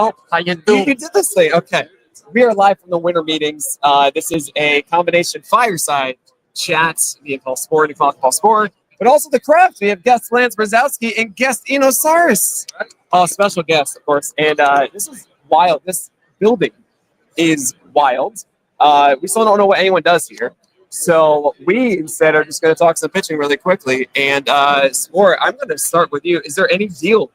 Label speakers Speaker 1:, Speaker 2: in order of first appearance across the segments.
Speaker 1: Oh, how you doing? You did this thing. Okay. We are live from the winter meetings. This is a combination fireside chats via Call Sport and Call Sport, but also the craft. We have guest Lance Brzezowski and guest Eno Sarris. Special guest, of course. And this is wild. This building is wild. We still don't know what anyone does here. So we instead are just going to talk some pitching really quickly. And Sport, I'm going to start with you. Is there any deal,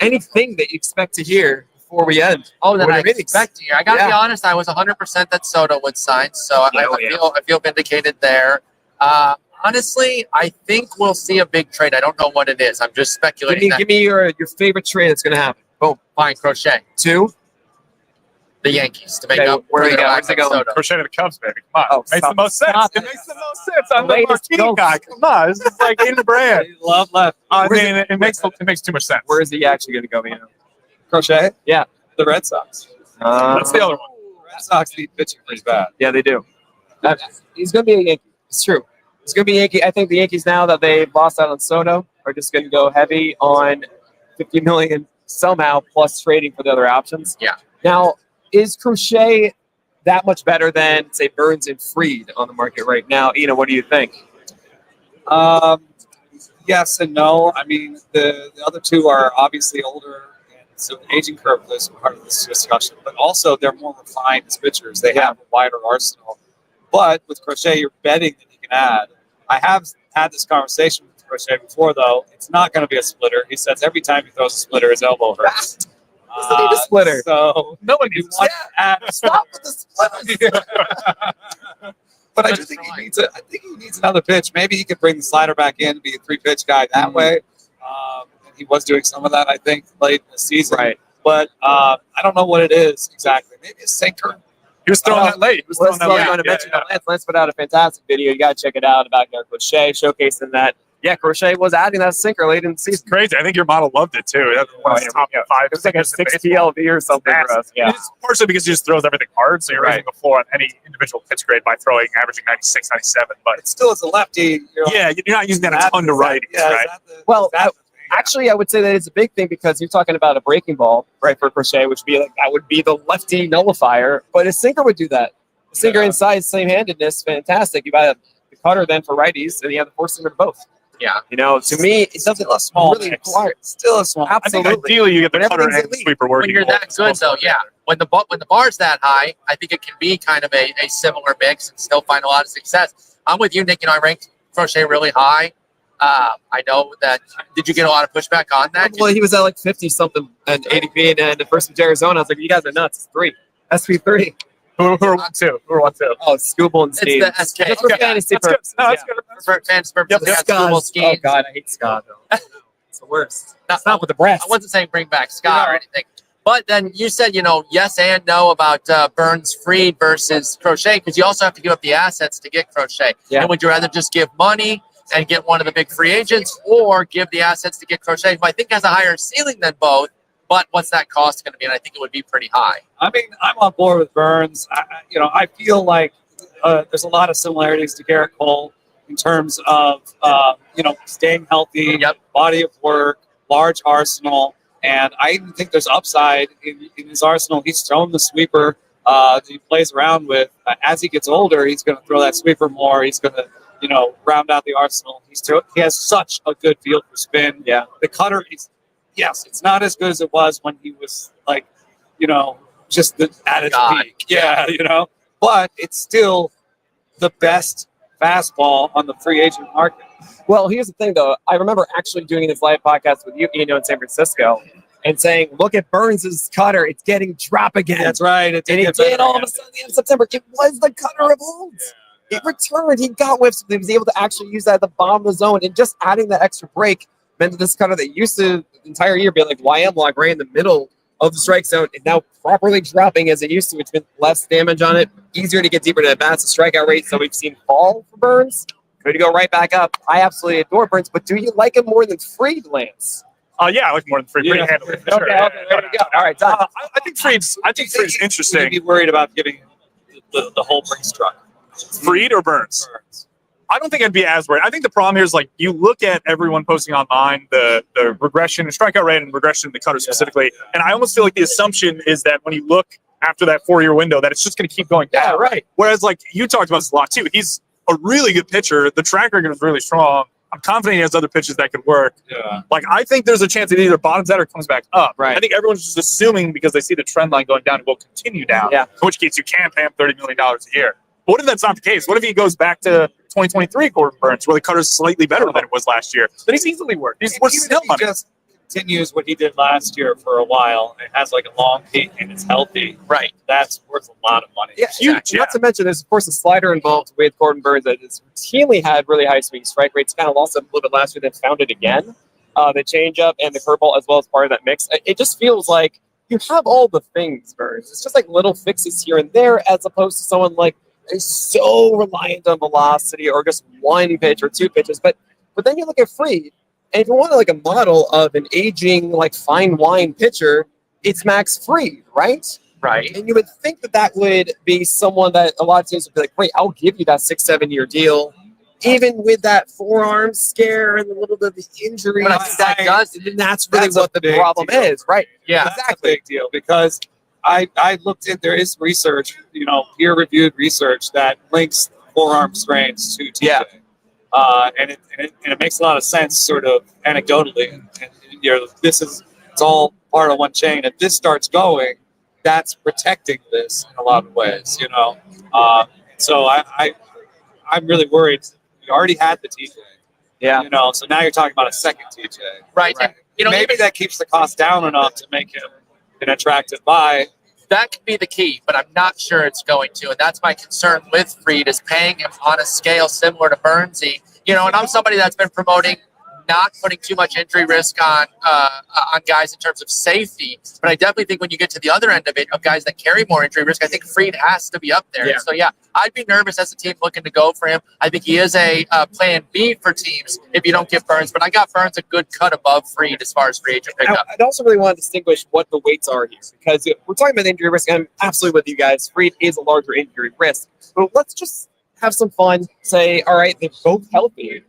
Speaker 1: anything that you expect to hear before we end?
Speaker 2: Oh, that I expect to hear. I got to be honest, I was 100% that Soto would sign, so I feel vindicated there. Honestly, I think we'll see a big trade. I don't know what it is. I'm just speculating.
Speaker 1: Give me your favorite trade that's going to happen.
Speaker 2: Boom. Fine, Crochet.
Speaker 1: To
Speaker 2: the Yankees to make up
Speaker 1: where
Speaker 2: for
Speaker 1: you
Speaker 2: their
Speaker 1: go?
Speaker 2: lack of Soto.
Speaker 3: Crochet to the Cubs, baby. Come on. Makes the most sense. It makes the most sense. I'm the marquee guy. Come on. This is like in brand.
Speaker 1: Love left.
Speaker 3: I mean, it makes too much sense.
Speaker 1: Where is he actually going to go, man?
Speaker 4: Crochet?
Speaker 1: Yeah.
Speaker 4: The Red Sox.
Speaker 3: That's the other one.
Speaker 4: Red Sox need pitching pretty bad.
Speaker 1: Yeah, they do. He's going to be a Yankee. It's true. He's going to be a Yankee. I think the Yankees, now that they've lost out on Soto, are just going to go heavy on $50 million somehow, plus trading for the other options.
Speaker 2: Yeah.
Speaker 1: Now, is Crochet that much better than, say, Burns and Fried on the market right now? What do you think?
Speaker 4: Yes and no. I mean, the other two are obviously older, and so the aging curve is part of this discussion. But also, they're more refined as pitchers. They have a wider arsenal. But with Crochet, you're betting that he can add. I have had this conversation with Crochet before, though. It's not going to be a splitter. He says every time he throws a splitter, his elbow hurts.
Speaker 1: Doesn't need a splitter.
Speaker 4: So
Speaker 3: no one needs
Speaker 4: to add.
Speaker 1: Stop with the splitter.
Speaker 4: But I do think he needs he needs another pitch. Maybe he could bring the slider back in and be a 3-pitch guy that way. He was doing some of that, I think, late in the season.
Speaker 1: Right.
Speaker 4: But I don't know what it is exactly. Maybe a sinker.
Speaker 3: He was throwing that late.
Speaker 1: Lance put out a fantastic video. You got to check it out about Crochet, showcasing that. Yeah, Crochet was adding that sinker late in the season.
Speaker 3: It's crazy. I think your model loved it too. That's one of the top 5.
Speaker 1: It was like a 6 TLV or something for us. Yeah.
Speaker 3: It's partially because he just throws everything hard, so you're raising the floor on any individual pitch grade by averaging 96, 97. But
Speaker 4: it still is a lefty.
Speaker 3: You're not using that a ton to righties, right?
Speaker 1: Actually, I would say that it's a big thing because you're talking about a breaking ball, right, for Crochet, which would be the lefty nullifier. But a sinker would do that. A sinker inside, same-handedness, fantastic. You got the cutter then for righties, and you have the four-seamer to both.
Speaker 2: Yeah.
Speaker 1: To me, it doesn't look really require.
Speaker 4: Still a small.
Speaker 1: Absolutely.
Speaker 3: I think ideally, you get the cutter and sweeper working.
Speaker 2: When you're that good, though, yeah. When the bar's that high, I think it can be kind of a similar mix and still find a lot of success. I'm with you, Nick. I ranked Crochet really high. I know that. Did you get a lot of pushback on that?
Speaker 1: Well, he was at like 50-something and ADP, and the first with Arizona, I was like, you guys are nuts. It's 3. SP3.
Speaker 3: Who are 1-2?
Speaker 1: Oh, Scooble and Steve.
Speaker 2: It's the SK.
Speaker 1: Just for fantasy purposes.
Speaker 3: No, that's good.
Speaker 2: For fantasy purposes,
Speaker 1: Oh, God, I hate Scott, though. It's the worst. It's not with the breast.
Speaker 2: I wasn't saying bring back Scott or anything. But then you said, yes and no about Burns Fried versus Crochet, because you also have to give up the assets to get Crochet.
Speaker 1: Yeah.
Speaker 2: And would you rather just give money and get one of the big free agents, or give the assets to get Crochet, who I think has a higher ceiling than both? But what's that cost going to be? And I think it would be pretty high.
Speaker 4: I mean, I'm on board with Burns. I feel like there's a lot of similarities to Garrett Cole in terms of, staying healthy, body of work, large arsenal. And I even think there's upside in his arsenal. He's thrown the sweeper that he plays around with. As he gets older, he's going to throw that sweeper more. He's going to, round out the arsenal. He has such a good feel for spin.
Speaker 1: Yeah.
Speaker 4: The cutter is... Yes, it's not as good as it was when he was just at his peak. Yeah, but it's still the best fastball on the free agent market.
Speaker 1: Well, here's the thing, though. I remember actually doing this live podcast with you, in San Francisco, and saying, look at Burns' cutter. It's getting drop again.
Speaker 4: That's right.
Speaker 1: And he did all of a sudden in September. It was the cutter of old. It returned. He got whiffs. He was able to actually use that at the bottom of the zone. And just adding that extra break meant that this cutter that used to the entire year be like YM log right in the middle of the strike zone is now properly dropping as it used to, which meant less damage on it, easier to get deeper to at-bats. The strikeout rate, so we've seen fall for Burns. Could go right back up. I absolutely adore Burns, but do you like him more than Fried, Lance?
Speaker 3: Yeah, I like more than Fried. Pretty handily.
Speaker 1: Okay, there we go. All right, done.
Speaker 3: I think Fried's interesting.
Speaker 4: You'd be worried about giving the whole Brinks truck.
Speaker 3: Fried or Burns?
Speaker 4: Burns.
Speaker 3: I don't think I'd be as worried. I think the problem here is like you look at everyone posting online the regression in strikeout rate and regression in the cutter specifically, and I almost feel like the assumption is that when you look after that 4-year window that it's just going to keep going down.
Speaker 1: Yeah, right.
Speaker 3: Whereas like you talked about this a lot too. He's a really good pitcher. The track record is really strong. I'm confident he has other pitches that could work.
Speaker 4: Yeah.
Speaker 3: Like I think there's a chance it either bottoms out or comes back up.
Speaker 1: Right.
Speaker 3: I think everyone's just assuming because they see the trend line going down, it will continue down.
Speaker 1: Yeah.
Speaker 3: In which case you can pay him $30 million a year. But what if that's not the case? What if he goes back to 2023 Corbin Burns, where the cutter's slightly better than it was last year? Then he's easily worth. He's worth
Speaker 4: Even
Speaker 3: still
Speaker 4: if he
Speaker 3: money.
Speaker 4: just continues what he did last year for a while and has like a long peak and is healthy,
Speaker 2: Right.
Speaker 4: that's worth a lot of money.
Speaker 1: Yeah,
Speaker 3: Huge,
Speaker 1: Not to mention, there's of course a slider involved with Corbin Burns that has routinely had really high swing strike rates. Kind of lost it a little bit last year, then found it again. The changeup and the curveball as well as part of that mix. It just feels like you have all the things, Burns. It's just like little fixes here and there, as opposed to someone like is so reliant on velocity or just one pitch or two pitches. But then you look at Fried, and if you want like a model of an aging like fine wine pitcher, it's Max Fried, right?
Speaker 2: Right.
Speaker 1: And you would think that that would be someone that a lot of teams would be like, great, I'll give you that 6-7 year deal, even with that forearm scare and a little bit of the injury.
Speaker 2: But I think that does.
Speaker 1: And that's really
Speaker 4: That's a
Speaker 1: what the
Speaker 4: big
Speaker 1: problem
Speaker 4: deal.
Speaker 1: is, right?
Speaker 2: Yeah.
Speaker 4: That's a big deal because I looked at, there is research, peer-reviewed research that links forearm strains to TJ.
Speaker 1: Yeah.
Speaker 4: And it makes a lot of sense sort of anecdotally. And it's all part of one chain. If this starts going, that's protecting this in a lot of ways, So I'm really worried. We already had the TJ.
Speaker 1: Yeah.
Speaker 4: So now you're talking about a second TJ.
Speaker 2: Right. And,
Speaker 4: Maybe
Speaker 2: even
Speaker 4: that keeps the cost down enough to make him an attractive buy.
Speaker 2: that could be the key, but I'm not sure it's going to. And that's my concern with Fried, is paying him on a scale similar to Burnsy. And I'm somebody that's been promoting not putting too much injury risk on guys in terms of safety. But I definitely think when you get to the other end of it, of guys that carry more injury risk, I think Fried has to be up there.
Speaker 1: Yeah.
Speaker 2: So, I'd be nervous as a team looking to go for him. I think he is a plan B for teams if you don't get Burns. But I got Burns a good cut above Fried as far as free agent pickup.
Speaker 1: I'd also really want to distinguish what the weights are here, because if we're talking about injury risk, I'm absolutely with you guys. Fried is a larger injury risk. But let's just have some fun. Say, all right, they're both healthy.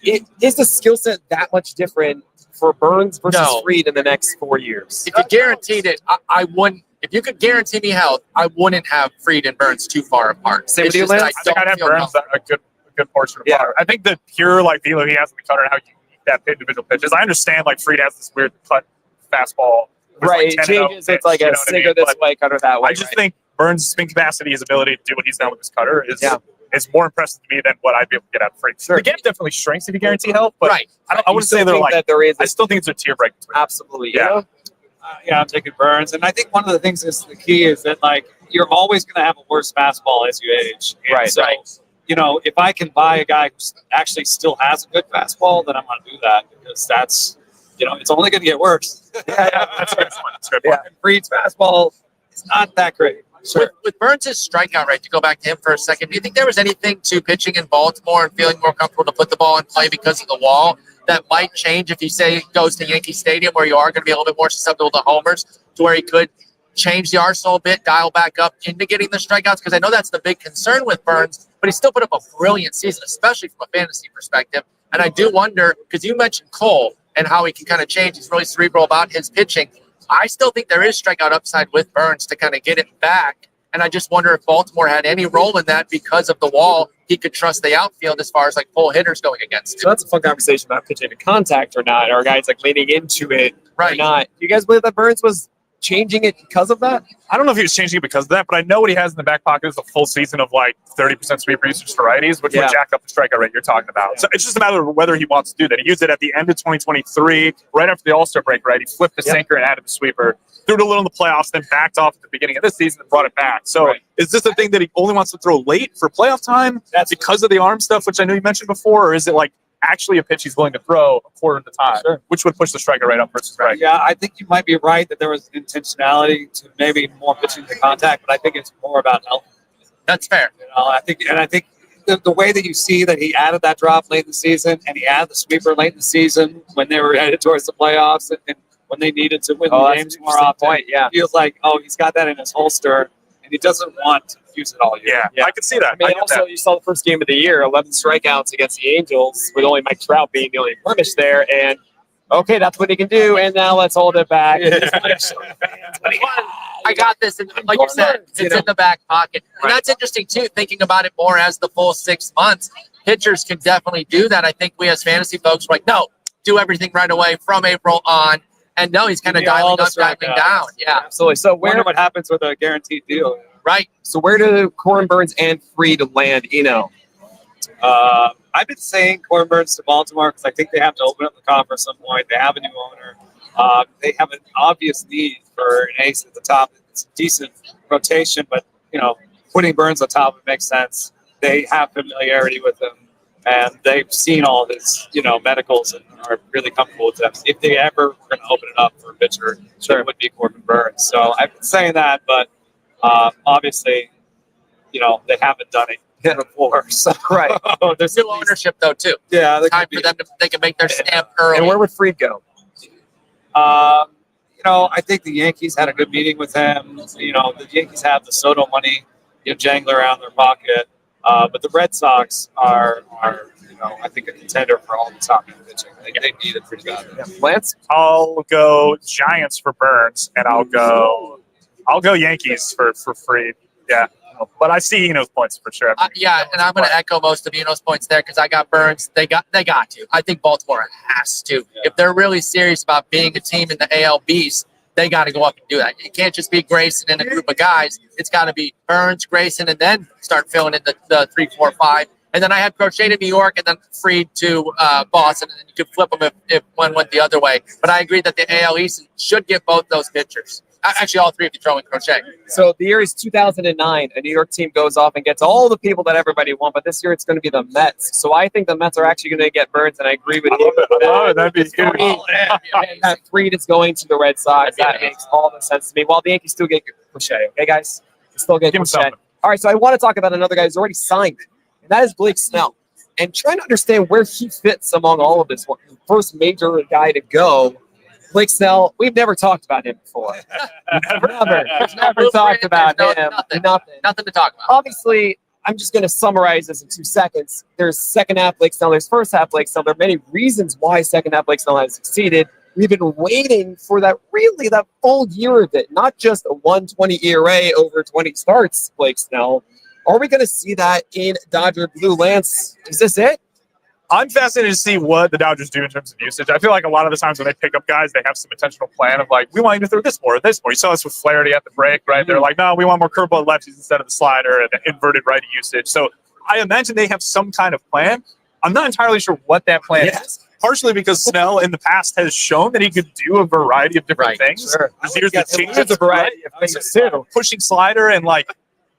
Speaker 1: Is the skill set that much different for Burns versus
Speaker 2: No.
Speaker 1: Fried in the next 4 years?
Speaker 2: If you guaranteed it, I wouldn't. If you could guarantee me health, I wouldn't have Fried and Burns too far apart.
Speaker 1: Same
Speaker 2: It's
Speaker 1: with you,
Speaker 2: just that
Speaker 1: Lance?
Speaker 3: I think
Speaker 2: don't
Speaker 3: I'd have
Speaker 2: feel
Speaker 3: Burns a good portion of
Speaker 1: Yeah.
Speaker 3: power. I think the pure like velo he has in the cutter and how unique that individual pitches. I understand like Fried has this weird cut fastball. with,
Speaker 1: Right,
Speaker 3: like,
Speaker 1: it
Speaker 3: 10 and
Speaker 1: changes.
Speaker 3: 0
Speaker 1: It's like
Speaker 3: pitch,
Speaker 1: a
Speaker 3: you know what I
Speaker 1: sinker
Speaker 3: mean?
Speaker 1: this
Speaker 3: But
Speaker 1: way, cutter that way.
Speaker 3: I just think Burns' spin capacity, his ability to do what he's done with his cutter is more impressive to me than what I'd be able to get out of Fried.
Speaker 1: Sure.
Speaker 3: The gap definitely shrinks if you guarantee health, but
Speaker 2: Right.
Speaker 3: I
Speaker 1: You
Speaker 3: wouldn't
Speaker 1: still
Speaker 3: say they're
Speaker 1: think
Speaker 3: like.
Speaker 1: that there is.
Speaker 3: I still think it's a tier break between them.
Speaker 1: Absolutely.
Speaker 3: Yeah.
Speaker 4: I'm taking Burns. And I think one of the things that's the key is that, like, you're always going to have a worse fastball as you age. And
Speaker 1: Right,
Speaker 4: so, if I can buy a guy who actually still has a good fastball, then I'm going to do that, because that's, it's only going to get worse.
Speaker 3: That's a good point. That's a good point.
Speaker 4: And Fried's fastball is not that great.
Speaker 2: With Burns' strikeout rate, to go back to him for a second, do you think there was anything to pitching in Baltimore and feeling more comfortable to put the ball in play because of the wall that might change if you say it goes to Yankee Stadium, where you are going to be a little bit more susceptible to homers, to where he could change the arsenal a bit, dial back up into getting the strikeouts? Because I know that's the big concern with Burns, but he still put up a brilliant season, especially from a fantasy perspective. And I do wonder, because you mentioned Cole and how he can kind of change, he's really cerebral about his pitching. I still think there is strikeout upside with Burns to kind of get it back. And I just wonder if Baltimore had any role in that because of the wall. He could trust the outfield as far as like pull hitters going against
Speaker 1: So
Speaker 2: him.
Speaker 1: that's a fun conversation about pitching to contact or not, or guys like leaning into it or
Speaker 2: Right.
Speaker 1: not. Do you guys believe that Burns was changing it because of that?
Speaker 3: I don't know if he was changing it because of that, but I know what he has in the back pocket is a full season of like 30% sweeper usage varieties, which
Speaker 1: Yeah.
Speaker 3: would jack up the strikeout rate you're talking about. So it's just a matter of whether he wants to do that. He used it at the end of 2023, right after the All-Star break, right? He flipped the sinker and added the sweeper, threw it a little in the playoffs, then backed off at the beginning of this season and brought it back. So is this a thing that he only wants to throw late for playoff time? That's because of the arm stuff, which I know you mentioned before, or is it like actually a pitch he's willing to throw a quarter of the time, which would push the strikeout rate up versus right?
Speaker 4: Yeah, I think you might be right that there was intentionality to maybe more pitching to contact, but I think it's more about health.
Speaker 2: That's fair.
Speaker 4: I think the way that you see that he added that drop late in the season, and he added the sweeper late in the season when they were headed towards the playoffs, and when they needed to win the
Speaker 1: that's
Speaker 4: games
Speaker 1: an
Speaker 4: more
Speaker 1: interesting
Speaker 4: often,
Speaker 1: point, yeah.
Speaker 4: it feels like, he's got that in his holster, and he doesn't want to use it all year.
Speaker 3: Yeah, I can see that.
Speaker 1: I mean,
Speaker 3: get
Speaker 1: also,
Speaker 3: that.
Speaker 1: you saw the first game of the year, 11 strikeouts against the Angels, with only Mike Trout being the only blemish there. And, okay, that's what he can do, and now let's hold it back.
Speaker 2: I got this, and like you said, it's in the back pocket. And that's interesting, too, thinking about it more as the full 6 months. Pitchers can definitely do that. I think we as fantasy folks are like, no, do everything right away from April on. And no, he's kind of dialing up, dialing down. Yeah,
Speaker 1: absolutely. So
Speaker 4: Wonder what happens with a guaranteed deal.
Speaker 2: right.
Speaker 1: So where do Corbin Burns and Fried land,
Speaker 4: I've been saying Corbin Burns to Baltimore because I think they have to open up the coffer at some point. They have a new owner. They have an obvious need for an ace at the top. It's a decent rotation, but putting Burns on top, it makes sense. They have familiarity with him, and they've seen all his medicals and are really comfortable with them. If they ever were going to open it up for a pitcher, it would be Corbin Burns. So I've been saying that, but obviously, they haven't done it before. So
Speaker 1: Right.
Speaker 2: There's new ownership though too.
Speaker 4: Yeah,
Speaker 2: Time for them to they can make their stamp early.
Speaker 1: And where would Fried go?
Speaker 4: I think the Yankees had a good meeting with him. The Yankees have the Soto money, jangling around their pocket. But the Red Sox are I think a contender for all the top end pitching. They need it pretty bad.
Speaker 1: Lance?
Speaker 3: I'll go Giants for Burns, and I'll go Yankees for Fried. Yeah. But I see Eno's points for sure.
Speaker 2: And I'm going to echo most of Eno's points there because I got Burns. They got to. I think Baltimore has to. Yeah. If they're really serious about being a team in the AL Beast, they got to go up and do that. It can't just be Grayson and a group of guys. It's got to be Burns, Grayson, and then start filling in the 3, 4, 5. And then I had Crochet to New York and then Fried to Boston, and then you could flip them if one went the other way. But I agree that the AL East should get both those pitchers. Actually, all three if you throw in Crochet.
Speaker 1: So the year is 2009. A New York team goes off and gets all the people that everybody wants, but this year it's going to be the Mets. So I think the Mets are actually going to get Burns, and I agree with you.
Speaker 3: That'd be huge.
Speaker 1: That Fried is going to the Red Sox. That makes all the sense to me. While the Yankees still get Crochet. Okay, guys? Still get Crochet. All right, so I want to talk about another guy who's already signed, and that is Blake Snell. And trying to understand where he fits among all of this. The first major guy to go. Blake Snell, we've never talked about him before. Never talked about him.
Speaker 2: Nothing to talk about.
Speaker 1: Obviously, I'm just going to summarize this in 2 seconds. There's second half Blake Snell. There's first half Blake Snell. There are many reasons why second half Blake Snell has succeeded. We've been waiting for that full year of it, not just a 120 ERA over 20 starts, Blake Snell. Are we going to see that in Dodger Blue? Lance, is this it?
Speaker 3: I'm fascinated to see what the Dodgers do in terms of usage. I feel like a lot of the times when they pick up guys, they have some intentional plan of like, we want you to throw this more or this more. You saw this with Flaherty at the break, right? They're like, no, we want more curveball lefties instead of the slider and inverted righty usage. So I imagine they have some kind of plan. I'm not entirely sure what that plan is. Partially because Snell in the past has shown that he could do a variety of different things.
Speaker 1: Sure.
Speaker 3: Here's the change.
Speaker 1: There's a variety of things too.
Speaker 3: Pushing slider and like,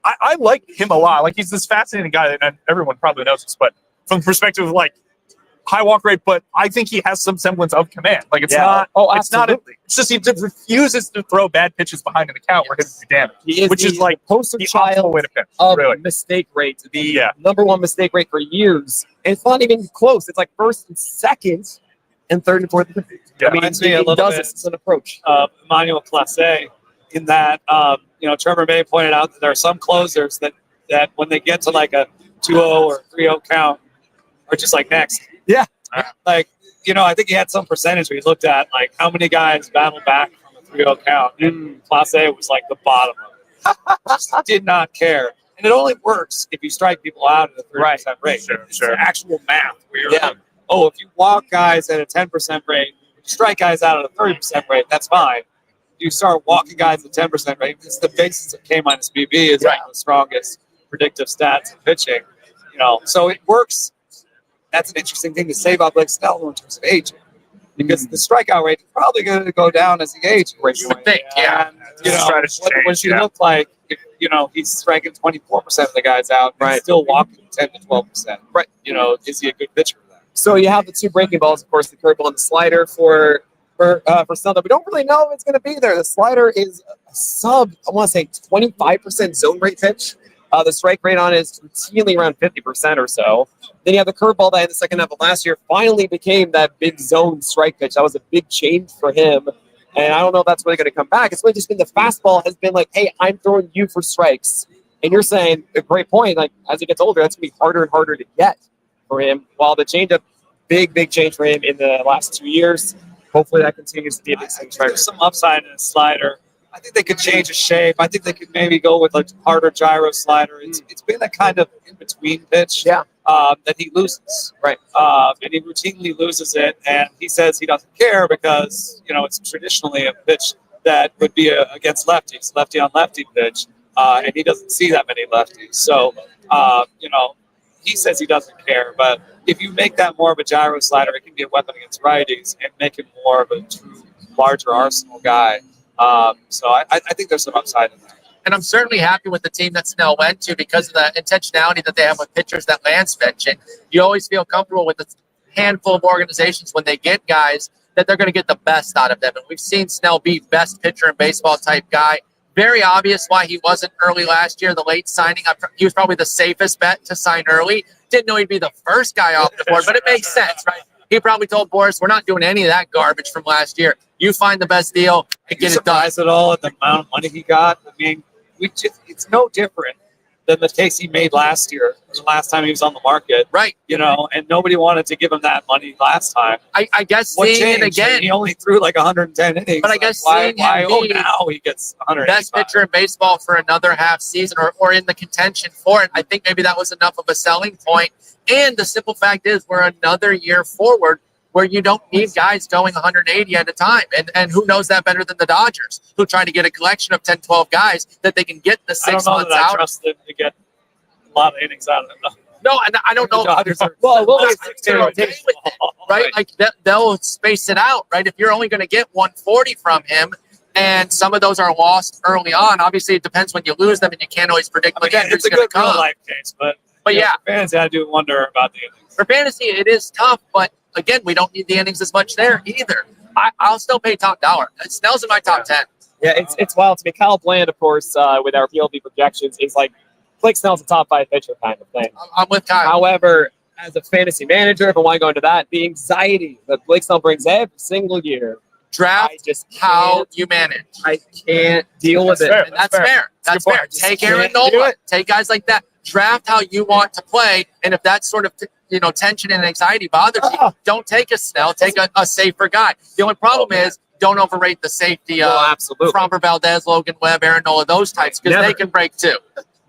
Speaker 3: I like him a lot. Like he's this fascinating guy, and everyone probably knows this, but from the perspective of like high walk rate, but I think he has some semblance of command. Like it's not. Oh, it's not. It's just he just refuses to throw bad pitches behind an account where he can do damage, which is like
Speaker 1: poster
Speaker 3: the
Speaker 1: child
Speaker 3: way to pitch.
Speaker 1: Of
Speaker 3: really.
Speaker 1: Mistake rate, the number one mistake rate for years, and it's not even close. It's like first and second, and third and fourth.
Speaker 3: Yeah.
Speaker 4: I mean, he does this as
Speaker 1: an approach.
Speaker 4: Emmanuel Clase, in that Trevor May pointed out that there are some closers that when they get to like a 2-0 or 3-0 count, are just like next.
Speaker 1: Yeah.
Speaker 4: Like, I think he had some percentage where he looked at like how many guys battled back from a 3-0 count, and Clase was like the bottom of it. Just did not care. And it only works if you strike people out at a 30% rate. Sure. Actual math where you're like, if you walk guys at a 10% rate, strike guys out at a 30% rate, that's fine. You start walking guys at 10% rate. It's the basis of K minus BB is one of the strongest predictive stats in pitching. So it works. That's an interesting thing to say about Blake Snell in terms of aging, because the strikeout rate is probably going to go down as he ages.
Speaker 2: You would think,
Speaker 4: And, what should look like if he's striking 24% of the guys out, and still walking 10 to 12%.
Speaker 1: Right.
Speaker 4: Is he a good pitcher?
Speaker 1: So you have the two breaking balls, of course, the curveball and the slider for Snell. We don't really know if it's going to be there. The slider is a sub, I want to say 25% zone rate pitch. The strike rate on it is routinely around 50% or so. Then you have the curveball that in the second half of last year finally became that big zone strike pitch. That was a big change for him. And I don't know if that's really going to come back. It's really just been the fastball has been like, hey, I'm throwing you for strikes. And you're saying a great point. Like, as he gets older, that's going to be harder and harder to get for him. While the changeup, big change for him in the last 2 years. Hopefully that continues to be a big thing.
Speaker 4: There's some upside in his slider. I think they could change his shape. I think they could maybe go with a harder gyro slider. It's been that kind of in-between pitch that he loses.
Speaker 1: Right.
Speaker 4: And he routinely loses it. And he says he doesn't care because, it's traditionally a pitch that would be against lefties, lefty on lefty pitch. And he doesn't see that many lefties. So, he says he doesn't care. But if you make that more of a gyro slider, it can be a weapon against righties and make him more of a true larger arsenal guy. So I think there's some upside in that.
Speaker 2: And I'm certainly happy with the team that Snell went to because of the intentionality that they have with pitchers that Lance mentioned. You always feel comfortable with a handful of organizations when they get guys that they're going to get the best out of them. And we've seen Snell be best pitcher in baseball type guy. Very obvious why he wasn't early last year, the late signing. He was probably the safest bet to sign early. Didn't know he'd be the first guy off the board, but it makes sense, right? He probably told Boris, we're not doing any of that garbage from last year. You find the best deal and get it done.
Speaker 4: At all at the amount of money he got? I mean, it's no different than the case he made last year, the last time he was on the market.
Speaker 2: Right.
Speaker 4: And nobody wanted to give him that money last time.
Speaker 2: I guess
Speaker 4: What
Speaker 2: seeing
Speaker 4: changed?
Speaker 2: it again.
Speaker 4: He only threw like 110 innings.
Speaker 2: But I guess
Speaker 4: why
Speaker 2: seeing him be
Speaker 4: now he gets 100.
Speaker 2: best pitcher in baseball for another half season or in the contention for it. I think maybe that was enough of a selling point. And the simple fact is we're another year forward where you don't need guys going 180 at a time. And who knows that better than the Dodgers, who try to get a collection of 10, 12 guys that they can get the 6 months out.
Speaker 4: I trust them to get a lot of innings out of them.
Speaker 2: No, and I don't know. Right? Like they'll space it out, right? If you're only going to get 140 from him, and some of those are lost early on. Obviously, it depends when you lose them, and you can't always predict when
Speaker 4: it's a
Speaker 2: going to
Speaker 4: good real
Speaker 2: come.
Speaker 4: life case, but
Speaker 2: yeah,
Speaker 4: fans, I do wonder about the innings.
Speaker 2: For fantasy, it is tough, but again, we don't need the innings as much there either. I'll still pay top dollar. Snell's in my top 10.
Speaker 1: Yeah, it's wild to me. Kyle Bland, of course, with our PLV projections, is like Blake Snell's a top 5 pitcher kind of thing.
Speaker 2: I'm with Kyle.
Speaker 1: However, as a fantasy manager, if I want to go into that, the anxiety that Blake Snell brings every single year,
Speaker 2: draft how you manage.
Speaker 1: I can't deal with it.
Speaker 2: And that's fair. That's fair. Take Aaron Nola. Take guys like that. Draft how you want to play. And if that sort of tension and anxiety bothers you, don't take a Snell. Take a safer guy. The only problem is don't overrate the safety of Framber Valdez, Logan Webb, Aaron Nola, those types, because they can break too.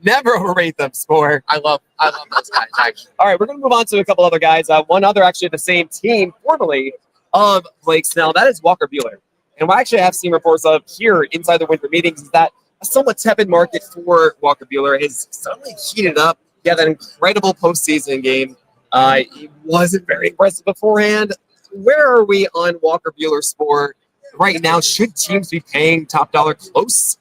Speaker 1: Never overrate them, Spore.
Speaker 2: I love those guys, actually.
Speaker 1: All right, we're going to move on to a couple other guys. One other actually the same team, formerly of Blake Snell. That is Walker Buehler. And what I actually have seen reports of here inside the winter meetings is that a somewhat tepid market for Walker Buehler has suddenly heated up. He had that incredible postseason game. He wasn't very impressive beforehand. Where are we on Walker Buehler Spore right now? Should teams be paying top dollar close?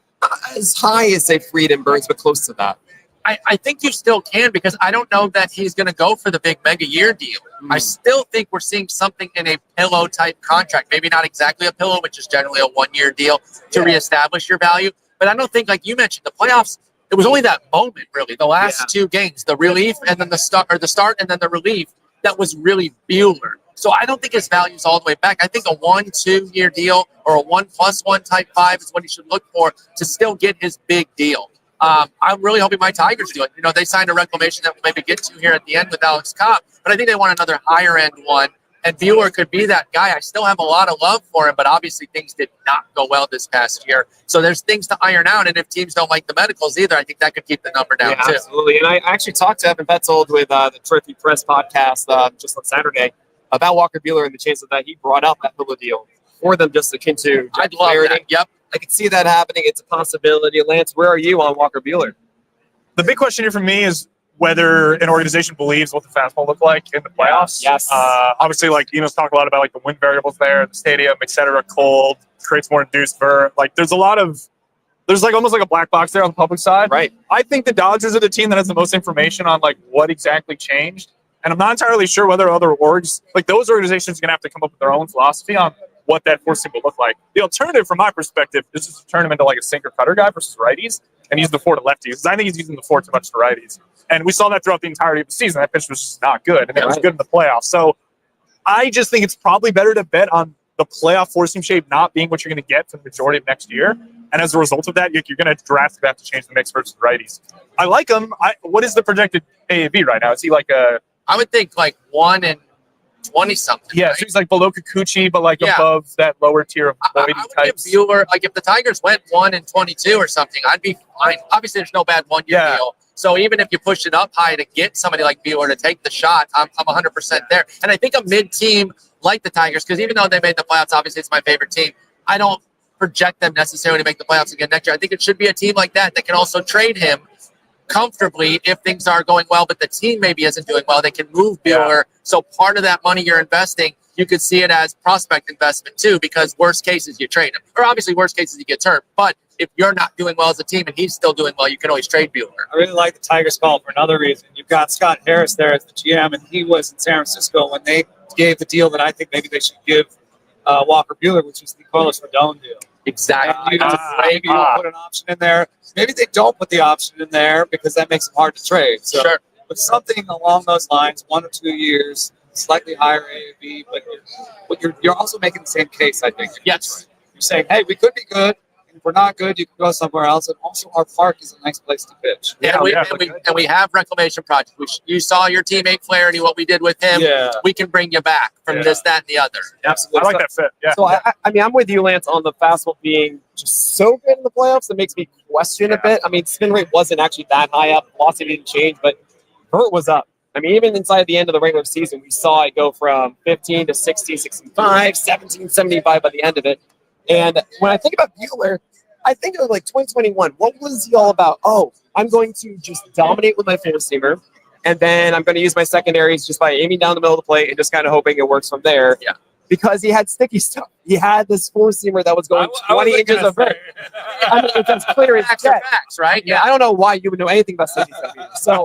Speaker 1: As high as, say, Fried and Burns, but close to that.
Speaker 2: I think you still can, because I don't know that he's going to go for the big mega year deal. I still think we're seeing something in a pillow type contract. Maybe not exactly a pillow, which is generally a 1-year deal to reestablish your value. But I don't think, like you mentioned, the playoffs, it was only that moment, really. The last 2 games, the relief and then the start and then the relief, that was really Buehler. So I don't think his value is all the way back. I think a 1-2 year deal or a 1+1 type 5 is what he should look for to still get his big deal. I'm really hoping my Tigers do it. They signed a reclamation that we'll maybe get to here at the end with Alex Cobb, but I think they want another higher end one. And Buehler could be that guy. I still have a lot of love for him, but obviously things did not go well this past year. So there's things to iron out. And if teams don't like the medicals either, I think that could keep the number down too.
Speaker 1: Absolutely. And I actually talked to Evan Petzold with the Trophy Press podcast just on Saturday about Walker Buehler and the chances that he brought up that pillow deal for them just akin to
Speaker 2: I'd love that. Yep.
Speaker 1: I can see that happening. It's a possibility. Lance, where are you on Walker Buehler?
Speaker 3: The big question here for me is whether an organization believes what the fastball look like in the playoffs.
Speaker 1: Yes.
Speaker 3: Obviously, like Eno's talked a lot about, like the wind variables there, the stadium, etc. Cold creates more induced burn. Like there's like almost like a black box there on the public side.
Speaker 1: Right.
Speaker 3: I think the Dodgers are the team that has the most information on like what exactly changed, and I'm not entirely sure whether other orgs, like those organizations, are gonna have to come up with their own philosophy on what that forcing will look like. The alternative, from my perspective, is just to turn him into like a sinker cutter guy versus righties and use the 4 to lefties. I think he's using the 4 too much to righties. And we saw that throughout the entirety of the season. That pitch was just not good, and it was good in the playoffs. So I just think it's probably better to bet on the playoff four-seam shape not being what you're going to get for the majority of next year. And as a result of that, you're going to drastically have to change the mix versus righties. I like him. What is the projected AAV right now? Is he like a...
Speaker 2: I would think like 1 and 20 something.
Speaker 3: Yeah,
Speaker 2: right?
Speaker 3: so he's like below Kikuchi, but like
Speaker 2: Yeah.
Speaker 3: above that lower tier of
Speaker 2: I
Speaker 3: Boydie
Speaker 2: would give
Speaker 3: types.
Speaker 2: Bueller, like if the Tigers went 1 and 22 or something, I'd be fine. Obviously, there's no bad 1 year
Speaker 3: Yeah.
Speaker 2: deal. So even if you push it up high to get somebody like Bueller to take the shot, I'm 100% there. And I think a mid team like the Tigers, because even though they made the playoffs, obviously it's my favorite team. I don't project them necessarily to make the playoffs again next year. I think it should be a team like that can also trade him comfortably if things are going well, but the team maybe isn't doing well. They can move Bueller. So part of that money you're investing, you could see it as prospect investment too, because worst cases you trade him. Or obviously worst cases he gets hurt. But if you're not doing well as a team and he's still doing well, you can always trade Bueller.
Speaker 4: I really like the Tigers call for another reason. You've got Scott Harris there as the GM, and he was in San Francisco when they gave the deal that I think maybe they should give Walker Bueller, which is the Carlos Rodon deal.
Speaker 2: Exactly.
Speaker 4: Maybe you'll put an option in there. Maybe they don't put the option in there because that makes it hard to trade. So,
Speaker 2: Sure.
Speaker 4: but something along those lines, 1 or 2 years, slightly higher AAV, but you're also making the same case, I think.
Speaker 2: Yes.
Speaker 4: You're saying, hey, we could be good. And if we're not good, you can go somewhere else. And also, our park is a nice place to pitch.
Speaker 2: And we have reclamation projects. You saw your teammate Flaherty, what we did with him.
Speaker 4: Yeah.
Speaker 2: We can bring you back from this, that, and the other.
Speaker 3: Absolutely. I like that fit. Yeah.
Speaker 1: So I mean, I'm with you, Lance, on the fastball being just so good in the playoffs. That makes me question a bit. I mean, spin rate wasn't actually that high up. Velocity didn't change, but vert was up. I mean, even inside the end of the regular season, we saw it go from 15 to 16, 65, 17, 75 by the end of it. And when I think about Bueller, I think of like 2021. What was he all about? Oh, I'm going to just dominate with my four-seamer, and then I'm going to use my secondaries just by aiming down the middle of the plate and just kind of hoping it works from there.
Speaker 2: Yeah.
Speaker 1: Because he had sticky stuff. He had this four-seamer that was going 20 inches of vert. I mean, it's as clear as
Speaker 2: Facts
Speaker 1: day.
Speaker 2: are facts, right?
Speaker 1: Yeah, I don't know why you would know anything about sticky stuff either. So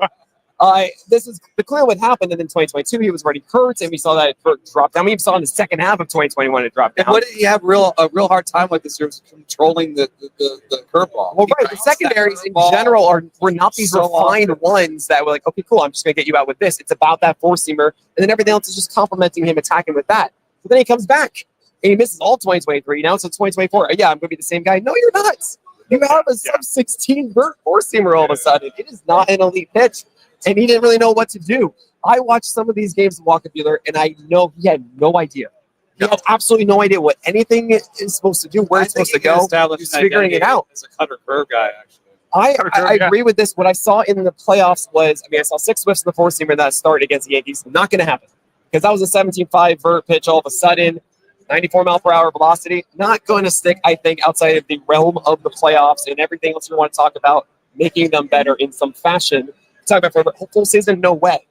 Speaker 1: this is the clear what happened. And in 2022, he was already hurt, and we saw that vert drop down. We even saw in the second half of 2021 it dropped down.
Speaker 4: And what did he have a real hard time with this year was controlling the curveball.
Speaker 1: Well, right. The secondaries in general were not these refined ones that were like, okay, cool, I'm just going to get you out with this. It's about that four-seamer, and then everything else is just complementing him, attacking with that. But then he comes back, and he misses all 2023. Now it's 2024. Yeah, I'm going to be the same guy. No, you're not. You have a sub-16 vert four-seamer all of a sudden. It is not an elite pitch, and he didn't really know what to do. I watched some of these games of Walker Bueller, and I know he had no idea. He had absolutely no idea what anything is supposed to do, where it's supposed to go. He's figuring it out.
Speaker 4: As a cutter curve guy, actually.
Speaker 1: I agree with this. What I saw in the playoffs was, I saw 6 whiffs in the four-seamer that started against the Yankees. Not going to happen. Because that was a 17.5 vert pitch all of a sudden. 94 mile per hour velocity. Not going to stick, I think, outside of the realm of the playoffs and everything else we want to talk about, making them better in some fashion. Talk about for the whole season, no way.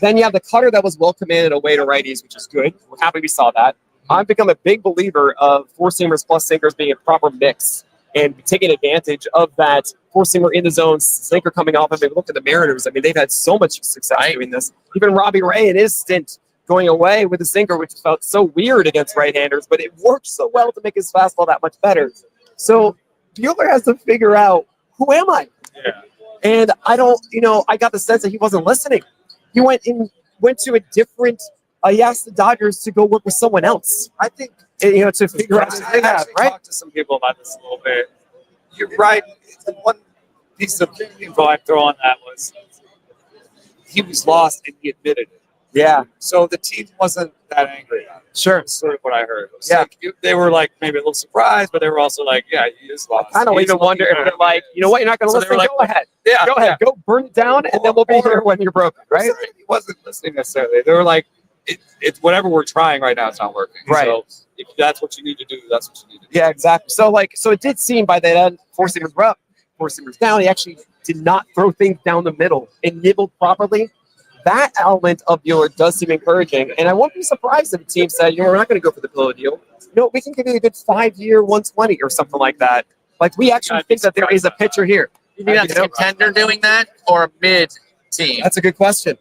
Speaker 1: Then you have the cutter that was well commanded away to righties, which is good. We're happy we saw that. I've become a big believer of four-seamers plus sinkers being a proper mix and taking advantage of that four-seamer in the zone, sinker coming off. I mean, look at the Mariners. I mean, they've had so much success doing this. Even Robbie Ray in his stint going away with the sinker, which felt so weird against right-handers, but it worked so well to make his fastball that much better. So Bueller has to figure out, who am I?
Speaker 4: Yeah.
Speaker 1: And I don't, I got the sense that he wasn't listening. He went to a different, he asked the Dodgers to go work with someone else.
Speaker 4: I think,
Speaker 1: to figure out
Speaker 4: I actually talked to some people about this a little bit. You're right. The one piece of info I'd throw on that was he was lost and he admitted it.
Speaker 1: Yeah.
Speaker 4: So the team wasn't that angry about it.
Speaker 1: Sure.
Speaker 4: That's sort of what I heard. It was
Speaker 1: Yeah.
Speaker 4: like, they were like maybe a little surprised, but they were also like, yeah, he is lost.
Speaker 1: I don't even wonder if they're like, you know what, you're not going to
Speaker 4: So
Speaker 1: listen.
Speaker 4: they were like,
Speaker 1: Go ahead.
Speaker 4: Yeah,
Speaker 1: Go ahead. Go burn it down, and then we'll be here when you're broken, right?
Speaker 4: He wasn't listening necessarily. They were like, it's whatever we're trying right now, it's not working.
Speaker 1: Right.
Speaker 4: So if that's what you need to do, that's what you need to do.
Speaker 1: Yeah, exactly. So it did seem by that end, four-seamers were up, four-seamers down. He actually did not throw things down the middle and nibbled properly. That element of Bueller does seem encouraging, and I won't be surprised if the team said, we're not going to go for the pillow deal. We can give you a good 5-year 120 or something like that. Like, we actually think that there is a pitcher here.
Speaker 2: You think that's a contender doing that or a mid team?
Speaker 1: That's a good question.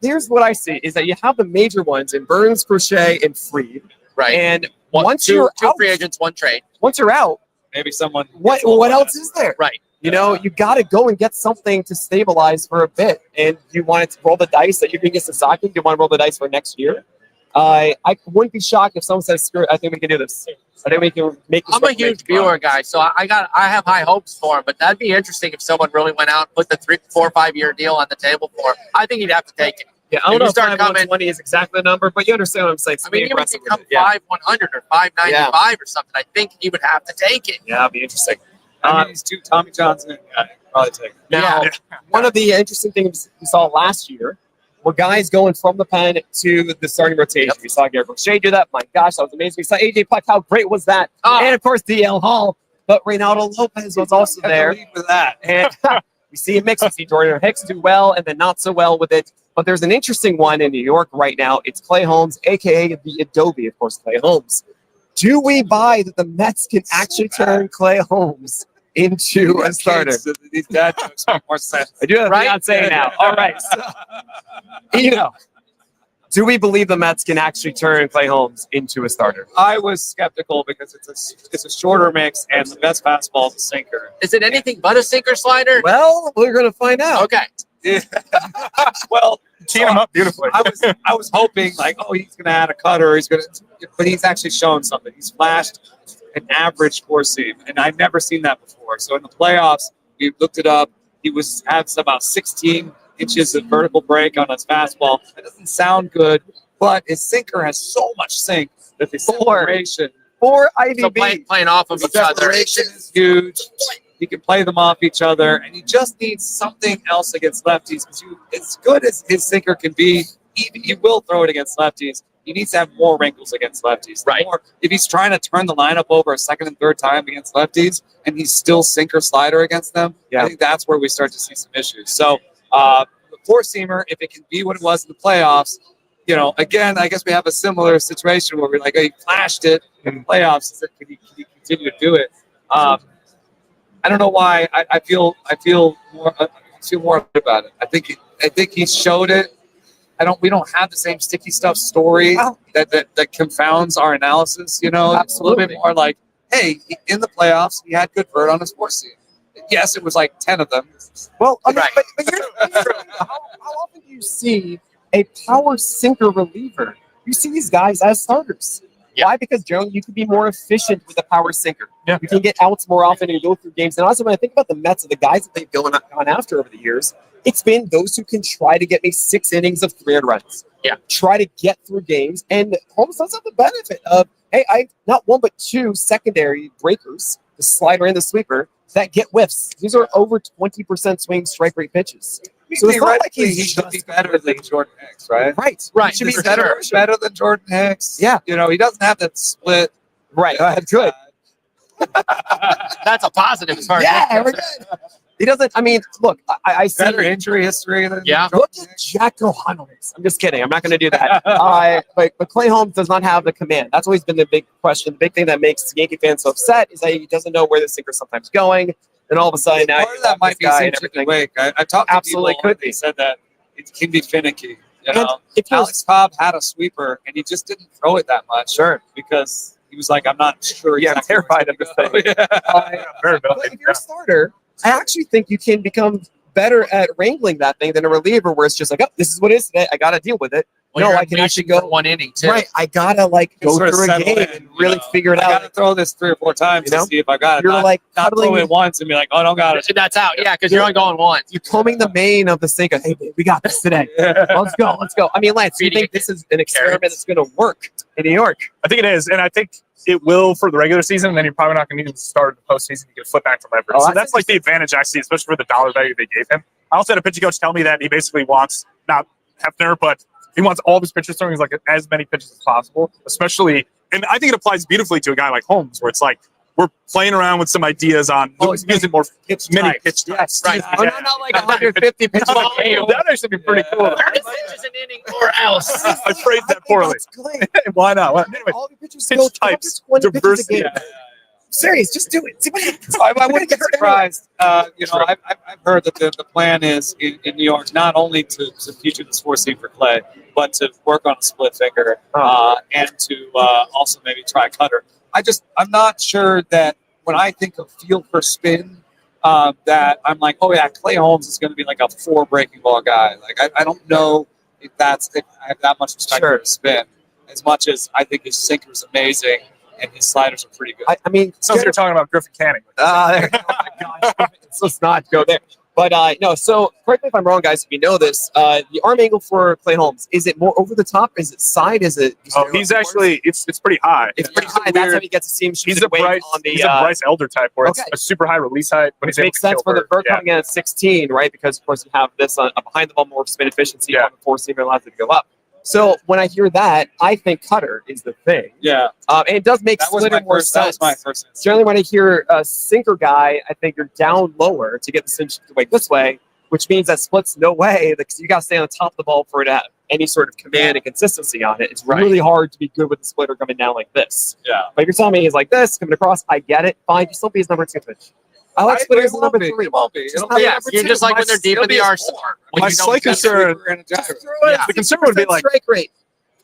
Speaker 1: Here's what I see is that you have the major ones in Burns, Crochet, and Fried.
Speaker 2: Right.
Speaker 1: And
Speaker 2: two free agents, one trade.
Speaker 1: Once you're out,
Speaker 4: maybe someone.
Speaker 1: what else is there?
Speaker 2: Right.
Speaker 1: You got to go and get something to stabilize for a bit. And you want to roll the dice that you can get Sasaki? Do you want to roll the dice for next year? I wouldn't be shocked if someone says, "Screw it, I think we can do this. I think we can make this."
Speaker 2: I'm a huge viewer guy, so I have high hopes for him. But that'd be interesting if someone really went out and put the 3, 4, 5 year deal on the table for him. I think he'd have to take it.
Speaker 1: Yeah, I don't
Speaker 2: If
Speaker 1: know
Speaker 2: you
Speaker 1: if
Speaker 2: start coming-
Speaker 1: 120 is exactly the number, but you understand what I'm saying.
Speaker 2: I mean, even if you come
Speaker 1: yeah.
Speaker 2: 5,100 or 595 or something, I think he would have to take it.
Speaker 1: Yeah, that'd be interesting.
Speaker 4: I mean, these two, Tommy Johnson, probably take it.
Speaker 1: Now, one of the interesting things we saw last year were guys going from the pen to the starting rotation. We saw Garrett O'Shea do that. My gosh, that was amazing. We saw AJ Puck. How great was that?
Speaker 2: Oh.
Speaker 1: And of course, DL Hall. But Reynaldo Lopez was also there.
Speaker 4: With that.
Speaker 1: And we see a mix. We see Jordan Hicks do well and then not so well with it. But there's an interesting one in New York right now. It's Clay Holmes, a.k.a. the Adobe, of course, Clay Holmes. Do we buy that the Mets can actually turn Clay Holmes into a starter?
Speaker 4: These dad jokes make more sense.
Speaker 1: I do have a
Speaker 2: Right?
Speaker 1: fiance now. All right. So, do we believe the Mets can actually turn Clay Holmes into a starter?
Speaker 4: I was skeptical because it's a shorter mix and the best fastball is a sinker.
Speaker 2: Is it anything but a sinker slider?
Speaker 1: Well, we're going to find out.
Speaker 2: Okay.
Speaker 4: Well,
Speaker 3: Teeing him up beautifully.
Speaker 4: I was hoping like, oh, he's going to add a cutter. But he's actually shown something. He's flashed an average four seam, and I've never seen that before. So in the playoffs, we looked it up. He had about 16 inches of vertical break on his fastball. That doesn't sound good, but his sinker has so much sink that the separation
Speaker 1: For IVB.
Speaker 2: So playing off of
Speaker 4: the
Speaker 2: each other.
Speaker 4: separation is huge. He can play them off each other, and he just needs something else against lefties. Because as good as his sinker can be, he will throw it against lefties. He needs to have more wrinkles against lefties.
Speaker 2: Right.
Speaker 4: If he's trying to turn the lineup over a second and third time against lefties, and he's still sinker slider against them, I think that's where we start to see some issues. So the four-seamer, if it can be what it was in the playoffs, again, I guess we have a similar situation where we're like, oh, he flashed it in the playoffs. Can he continue to do it? I don't know why. I feel more about it. I think he showed it. We don't have the same sticky stuff story that confounds our analysis. It's a little bit more like, hey, in the playoffs, he had good vert on his four seam. Yes, it was like 10 of them.
Speaker 1: Well, I mean,
Speaker 2: Right.
Speaker 1: but here's how often do you see a power sinker reliever? You see these guys as starters.
Speaker 2: Yeah.
Speaker 1: Why? Because generally you can be more efficient with a power sinker.
Speaker 3: Yeah.
Speaker 1: You can get outs more often and go through games. And also, when I think about the Mets and the guys that they've gone after over the years, it's been those who can try to get me 6 innings of 300 runs.
Speaker 2: Yeah.
Speaker 1: Try to get through games. And Holmes does have the benefit of, hey, I not one but 2 secondary breakers, the slider and the sweeper, that get whiffs. These are over 20% swing strike rate pitches. So it's not like
Speaker 4: he
Speaker 1: he's
Speaker 4: should be better than Jordan Hicks, right?
Speaker 1: Right.
Speaker 2: Right.
Speaker 1: He should be
Speaker 2: For
Speaker 1: better.
Speaker 2: sure.
Speaker 4: Better than Jordan Hicks.
Speaker 1: Yeah.
Speaker 4: He doesn't have that split.
Speaker 1: Right. Good.
Speaker 2: That's a positive as far as
Speaker 1: Yeah,
Speaker 2: I'm
Speaker 1: we're
Speaker 2: concerned.
Speaker 1: good. He doesn't. I mean, look, I see.
Speaker 4: Better injury history than
Speaker 2: Yeah.
Speaker 1: Look at Jack O'Connell. I'm just kidding. I'm not going to do that. But Clay Holmes does not have the command. That's always been the big question. The big thing that makes Yankee fans so upset is that he doesn't know where the sinker's sometimes going. And all of a sudden, now
Speaker 4: part of that might be
Speaker 1: guy
Speaker 4: some
Speaker 1: and
Speaker 4: chicken
Speaker 1: everything.
Speaker 4: wake. I talked to
Speaker 1: Absolutely
Speaker 4: people
Speaker 1: could
Speaker 4: and they
Speaker 1: be.
Speaker 4: said that it can be finicky.
Speaker 1: And if he was-
Speaker 4: Alex Cobb had a sweeper and he just didn't throw it that much.
Speaker 1: Sure.
Speaker 4: Because he was like, I'm not sure.
Speaker 1: Yeah, I'm
Speaker 4: exactly
Speaker 1: terrified
Speaker 4: where
Speaker 1: of this
Speaker 4: it's gonna
Speaker 1: thing.
Speaker 4: go.
Speaker 3: Very
Speaker 1: But if you're a starter, I actually think you can become better at wrangling that thing than a reliever where it's just like, oh, this is what it is today. I got to deal with it.
Speaker 2: Well,
Speaker 1: No,
Speaker 2: you're
Speaker 1: I can actually
Speaker 2: unleashing for
Speaker 1: go.
Speaker 2: one inning too.
Speaker 1: Right. I got to go
Speaker 4: Sort of
Speaker 1: through a
Speaker 4: settle
Speaker 1: game
Speaker 4: in,
Speaker 1: and really figure it
Speaker 4: I got to
Speaker 1: out.
Speaker 4: throw this 3 or 4 times
Speaker 1: You know?
Speaker 4: to see if I got it.
Speaker 1: You're
Speaker 4: not,
Speaker 1: like
Speaker 4: not
Speaker 1: cuddling-
Speaker 4: throw it once and be like, oh, I don't got it.
Speaker 2: That's out. Yeah, because you're only going once.
Speaker 1: You're combing the mane of the sink. Hey, babe, we got this today. Let's go. Let's go. I mean, Lance, you
Speaker 2: Feeding
Speaker 1: think this is an experiment that's going to work in New York?
Speaker 3: I think it is, and I think it will for the regular season. And then you're probably not going to need to start the postseason. You can flip back to leverage.
Speaker 1: Oh,
Speaker 3: So
Speaker 1: that's
Speaker 3: that's like the advantage I see, especially for the dollar value they gave him. I also had a pitching coach tell me that he basically wants not Hefner, but he wants all of his pitchers throwing like as many pitches as possible, especially. And I think it applies beautifully to a guy like Holmes, where it's like we're playing around with some ideas on using more mini pitch types.
Speaker 2: Right.
Speaker 1: Oh, no, not like 150 pitches a game.
Speaker 3: That actually be pretty cool.
Speaker 2: 30 pitches an inning or else.
Speaker 3: I phrased that poorly.
Speaker 1: That's great.
Speaker 3: Why not? Well, anyway,
Speaker 1: All the pitchers
Speaker 3: pitch
Speaker 1: go
Speaker 3: types,
Speaker 1: 20 pitches a
Speaker 3: diversity.
Speaker 1: game. Serious, just do it. See what happens.
Speaker 4: I wouldn't get surprised. I've heard that the plan is in New York not only to feature this 4-seam for Clay, but to work on a split finger and to also maybe try cutter. I'm not sure that when I think of field per spin, that I'm like, oh yeah, Clay Holmes is going to be like a 4 breaking ball guy. Like I don't know if I have that much respect for his spin. as much as I think his sinker is amazing and his sliders are pretty good.
Speaker 1: I mean,
Speaker 3: Sounds like you're talking about Griffin Canning.
Speaker 1: oh my gosh, let's not go there. But no, so correct me if I'm wrong, guys. If you know this, the arm angle for Clay Holmes, is it more over the top? Is it side? Is it?
Speaker 3: Oh, he's actually it's pretty high.
Speaker 1: It's pretty high. That's how you get to see him
Speaker 3: He's a Bryce,
Speaker 1: on the.
Speaker 3: he's a Bryce Elder type, where
Speaker 1: okay.
Speaker 3: it's a super high release height, but
Speaker 1: Which
Speaker 3: he's able
Speaker 1: makes
Speaker 3: to
Speaker 1: sense
Speaker 3: kill
Speaker 1: for the vert
Speaker 3: yeah.
Speaker 1: coming in at 16, right? Because of course you have this a behind the ball more spin efficiency on the four seamer allows it to go up. So when I hear that, I think cutter is the thing.
Speaker 4: Yeah,
Speaker 1: and it does make
Speaker 4: that was
Speaker 1: slitter
Speaker 4: my
Speaker 1: more
Speaker 4: first. That
Speaker 1: sense.
Speaker 4: was my first. Instinct.
Speaker 1: Generally, when I hear a sinker guy, I think you're down lower to get the cinch to wake this way, which means that splits no way because you got to stay on top of the ball for it to have any sort of command and consistency on it. It's really hard to be good with the splitter coming down like this.
Speaker 4: Yeah,
Speaker 1: but if you're telling me he's like this coming across, I get it. Fine, just don't be his number 2 pitch. I like splitters as number 3.
Speaker 4: It won't be.
Speaker 1: Just
Speaker 4: It'll
Speaker 1: have
Speaker 4: be
Speaker 1: number
Speaker 2: you're
Speaker 1: 2.
Speaker 2: just like when they're deep in the arsenal.
Speaker 3: My slight concern, the concern would be like,
Speaker 1: strike rate.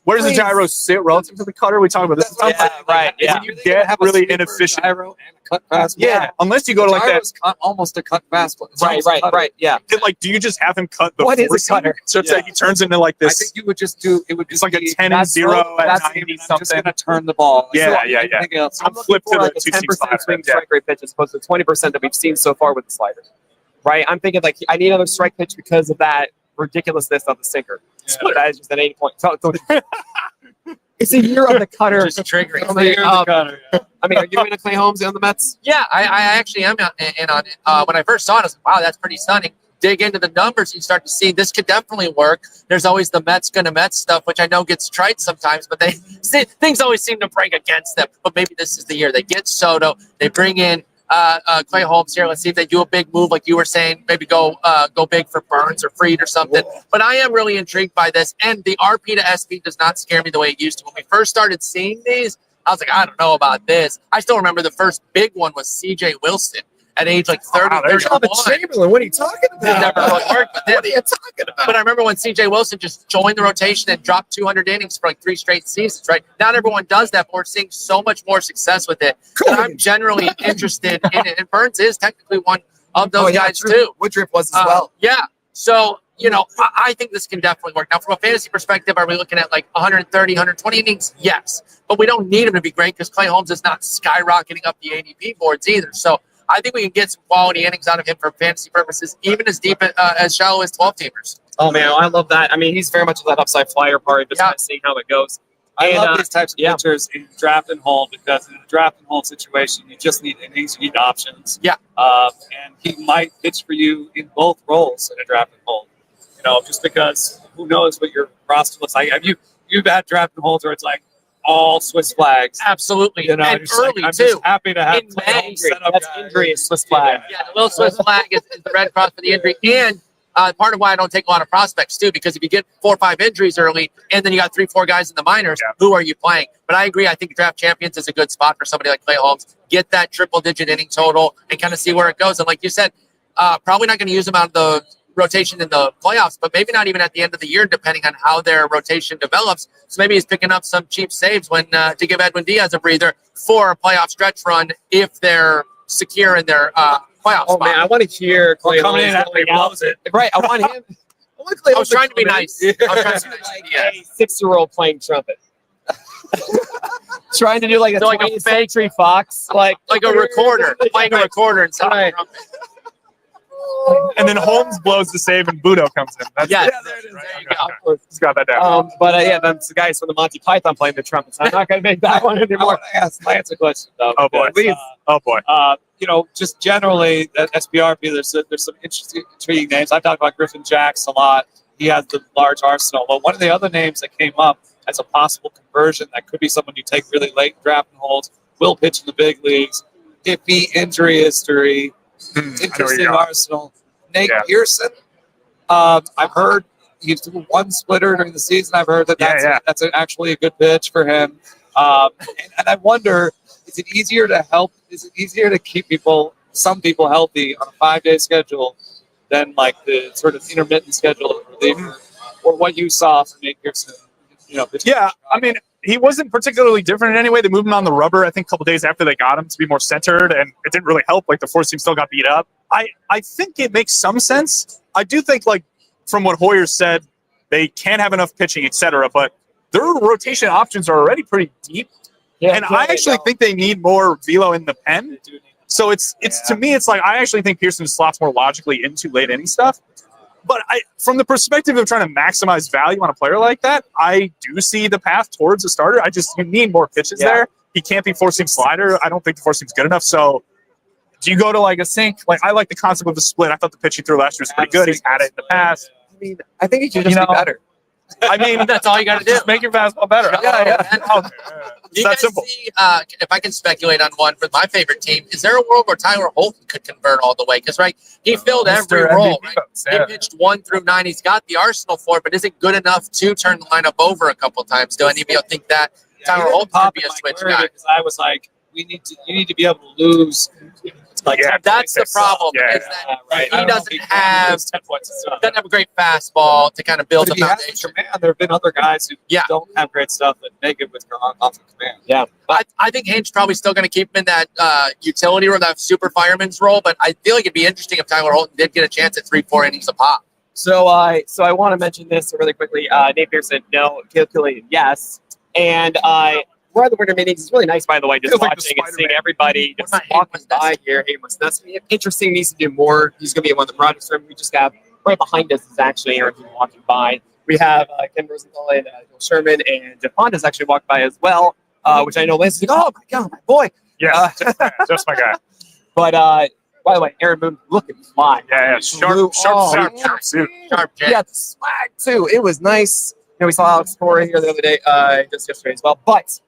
Speaker 3: where does the gyro sit relative to the cutter? We talking about this.
Speaker 1: Right. Yeah.
Speaker 3: When you get really inefficient,
Speaker 4: gyro and a cut fastball.
Speaker 3: yeah, unless you go to like that.
Speaker 4: Almost a cut fastball.
Speaker 1: Right. Yeah.
Speaker 3: Then, like, do you just have him cut the
Speaker 1: What is a
Speaker 3: four-seamer?
Speaker 1: cutter?
Speaker 3: So it's like he turns into like
Speaker 4: I
Speaker 3: this.
Speaker 4: think you would just do it. Would
Speaker 3: It's
Speaker 4: just
Speaker 3: like a
Speaker 4: be,
Speaker 3: 10 and 0 at
Speaker 4: that's
Speaker 3: 90
Speaker 4: I'm just
Speaker 3: something.
Speaker 4: gonna turn the ball.
Speaker 3: Yeah.
Speaker 4: Anything else.
Speaker 1: I'm looking
Speaker 3: Flip to
Speaker 1: for
Speaker 3: the
Speaker 1: like a
Speaker 3: 2-6
Speaker 1: 10%
Speaker 3: slider,
Speaker 1: swing
Speaker 3: yeah.
Speaker 1: strike rate pitch as opposed to 20% that we've seen so far with the slider. Right? I'm thinking like I need another strike pitch because of that ridiculousness of the sinker.
Speaker 4: Yeah.
Speaker 1: That is just an 80 point. It's a year of the cutter.
Speaker 2: Just triggering.
Speaker 1: I mean, are you in a Clay Holmes on the Mets?
Speaker 2: Yeah, I actually am in on it. When I first saw it, I was like, wow, that's pretty stunning. Dig into the numbers, you start to see this could definitely work. There's always the Mets gonna Mets stuff, which I know gets trite sometimes, but things always seem to break against them. But maybe this is the year they get Soto, they bring in Clay Holmes here. Let's see if they do a big move, like you were saying. Maybe go big for Burns or Fried or something. But I am really intrigued by this, and the RP to SP does not scare me the way it used to. When we first started seeing these, I was like, I don't know about this. I still remember the first big one was C.J. Wilson at age like 30, 31.
Speaker 1: Chamberlain, what are you talking
Speaker 2: It never really worked with him.
Speaker 1: What are you talking about?
Speaker 2: But I remember when C.J. Wilson just joined the rotation and dropped 200 innings for like 3 straight seasons, right? Not everyone does that, but we're seeing so much more success with it. And I'm generally interested in it. And Burns is technically one of those guys, too.
Speaker 1: Woodruff was as well.
Speaker 2: Yeah. So, I think this can definitely work. Now, from a fantasy perspective, are we looking at like 130, 120 innings? Yes. But we don't need him to be great because Clay Holmes is not skyrocketing up the ADP boards either. So I think we can get some quality innings out of him for fantasy purposes, even as deep as shallow as 12-teamers.
Speaker 1: Oh, man, I love that. I mean, he's very much of that upside flyer part, just kind of seeing how it goes.
Speaker 4: I love these types of pitchers in draft and hold because in a draft and hold situation, you just need innings, you need options.
Speaker 2: Yeah.
Speaker 4: And he might pitch for you in both roles in a draft and hold. Just because who knows what your roster looks like. You've had draft and holds where it's like all Swiss flags.
Speaker 2: Absolutely.
Speaker 4: And
Speaker 2: early,
Speaker 4: I'm
Speaker 2: too.
Speaker 4: just happy to have
Speaker 2: In May.
Speaker 1: That's injury is Swiss flag.
Speaker 2: Yeah, the little Swiss flag is the red cross for the injury. And part of why I don't take a lot of prospects, too, because if you get 4 or 5 injuries early and then you got 3, 4 guys in the minors, who are you playing? But I agree. I think draft champions is a good spot for somebody like Clay Holmes. Get that triple-digit inning total and kind of see where it goes. And like you said, probably not going to use them out of the rotation in the playoffs, but maybe not even at the end of the year, depending on how their rotation develops. So maybe he's picking up some cheap saves when to give Edwin Diaz a breather for a playoff stretch run if they're secure in their playoff spot.
Speaker 1: Man, I want to hear Clay
Speaker 4: coming in
Speaker 1: Holmes
Speaker 4: after he blows it.
Speaker 1: Right, I want him. I want Clay
Speaker 2: I was trying to be nice. I was trying to be nice.
Speaker 1: Like a 6-year-old playing trumpet. Trying to do like a 20th Century Fox, like
Speaker 2: a recorder, playing a recorder instead of a trumpet.
Speaker 3: And then Holmes blows the save and Budo comes in. That's
Speaker 2: Yeah,
Speaker 3: there it is. There you go. He's got that down.
Speaker 1: But that's the guys from the Monty Python playing the trumpets. I'm not going to make that one
Speaker 4: I
Speaker 1: anymore.
Speaker 4: want to ask Lance a question, though.
Speaker 3: Oh, boy.
Speaker 1: Please.
Speaker 4: Just generally at SBRP, there's some intriguing names. I've talked about Griffin Jacks a lot. He has the large arsenal. But one of the other names that came up as a possible conversion that could be someone you take really late in draft and holds, will pitch in the big leagues, iffy injury history, interesting arsenal. Nate Pearson. I've heard he's doing 1 splitter during the season. I've heard that's actually a good pitch for him. And I wonder, is it easier to help? Is it easier to keep some people healthy on a 5-day schedule than like the sort of intermittent schedule of reliever, or what you saw from Nate Pearson?
Speaker 3: I mean, he wasn't particularly different in any way. They moved him on the rubber, I think, a couple days after they got him to be more centered, and it didn't really help. Like, the four seam still got beat up. I think it makes some sense. I do think, like, from what Hoyer said, they can't have enough pitching, etc. But their rotation options are already pretty deep.
Speaker 1: Yeah,
Speaker 3: And I actually think they need more velo in the pen. So it's to me, it's like I actually think Pearson slots more logically into late inning stuff. But from the perspective of trying to maximize value on a player like that, I do see the path towards a starter. You need more pitches there. He can't be forcing slider. I don't think the four seam's good enough. So do you go to like a sink? Like I like the concept of the split. I thought the pitch he threw last year was pretty good. He's had it in the past.
Speaker 1: I mean, I think he should just be better.
Speaker 3: I mean,
Speaker 2: That's all you got to do.
Speaker 3: just make your fastball better.
Speaker 2: Do you
Speaker 3: It's that
Speaker 2: guys
Speaker 3: simple.
Speaker 2: see, if I can speculate on one for my favorite team, is there a world where Tyler Holton could convert all the way? Because, right, he filled every
Speaker 3: Mr.
Speaker 2: role.
Speaker 3: MVP
Speaker 2: Right?
Speaker 3: votes, yeah.
Speaker 2: He pitched 1 through 9. He's got the arsenal for it, but is it good enough to turn the lineup over a couple times? Do any of you think that Tyler Holton could be a switch guy?
Speaker 4: Because I was like, you need to be able to lose. Like
Speaker 3: Yeah,
Speaker 2: That's the problem.
Speaker 3: Yeah.
Speaker 2: Is that
Speaker 4: right.
Speaker 2: he doesn't have
Speaker 4: 10 points and stuff.
Speaker 2: doesn't have a great fastball to kind of build
Speaker 4: But
Speaker 2: the
Speaker 4: if he has the
Speaker 2: foundation.
Speaker 4: command, there have been other guys who
Speaker 2: Yeah.
Speaker 4: don't have great stuff that make it with off the command.
Speaker 1: Yeah.
Speaker 2: I think Hain's probably still going to keep him in that utility or that super fireman's role, but I feel like it'd be interesting if Tyler Holton did get a chance at 3-4 innings a pop.
Speaker 1: So I want to mention this really quickly. Nate Pearson, no. Caleb Killian, yes. And we're at the winter meetings. It's really nice, by the way, just
Speaker 3: Feels like the
Speaker 1: watching and seeing
Speaker 3: Spider-Man.
Speaker 1: everybody
Speaker 2: What
Speaker 1: just
Speaker 2: about
Speaker 1: walking
Speaker 2: Hayden
Speaker 1: by here. Hayden Westnesky. Interesting, needs to do more. He's going to be in one of the projects room. We just have right behind us is actually Aaron walking by. We have Ken Rosenthal and Joel Sherman, and Jeff Honda's actually walked by as well, which I know Lance is like, oh my God, my boy.
Speaker 3: Yeah, just my guy.
Speaker 1: But by the way, Aaron Moon looking fly.
Speaker 3: Yeah,
Speaker 1: Blue-
Speaker 3: sharp
Speaker 1: oh,
Speaker 3: suit.
Speaker 2: Sharp
Speaker 1: He
Speaker 2: J.
Speaker 1: got the swag too. It was nice. You know, we saw Alex Cora here the other day, just yesterday as well. But